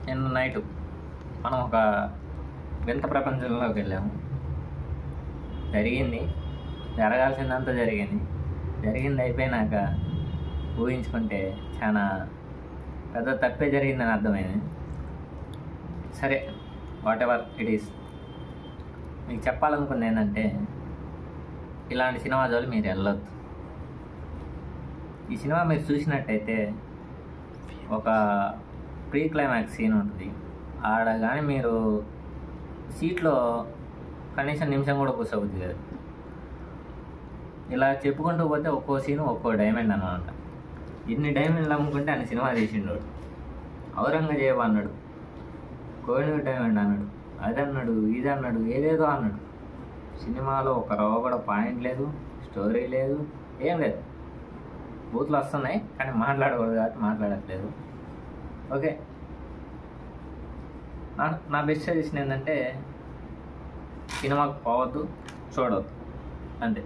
నిన్న నైట్ మనం ఒక వింత ప్రపంచంలోకి వెళ్ళాము. జరగాల్సిందంతా జరిగింది అయిపోయినాక ఊహించుకుంటే చాలా పెద్ద తప్పే జరిగిందని అర్థమైంది. సరే, వాట్ ఎవర్ ఇట్ ఈస్. మీకు చెప్పాలనుకుంది ఏంటంటే, ఇలాంటి సినిమా జోలి మీరు వెళ్ళొద్దు. ఈ సినిమా మీరు చూసినట్టయితే ఒక ప్రీ క్లైమాక్స్ సీన్ ఉంటుంది. ఆడ కానీ మీరు సీట్లో కనీసం నిమిషం కూడా కూర్చోబుద్ది కాదు. ఇలా చెప్పుకుంటూ పోతే ఒక్కో సీను ఒక్కో డైమండ్ అన్నమాట. ఎన్ని డైమండ్లు అమ్ముకుంటే అన్ని సినిమా తీసిండు. ఔరంగజేబు అన్నాడు, కోహినూర్ డైమండ్ అన్నాడు, అది అన్నాడు, ఇది అన్నాడు, ఏదేదో అన్నాడు. సినిమాలో ఒక రవ్వ కూడా పాయింట్ లేదు, స్టోరీ లేదు, ఏం లేదు. బూతులు వస్తున్నాయి కానీ మాట్లాడకూడదు కాబట్టి మాట్లాడట్లేదు. ఓకే, నా బెస్ట్ సజెషన్ ఏంటంటే సినిమాకు పోవద్దు, చూడవద్దు, అంతే.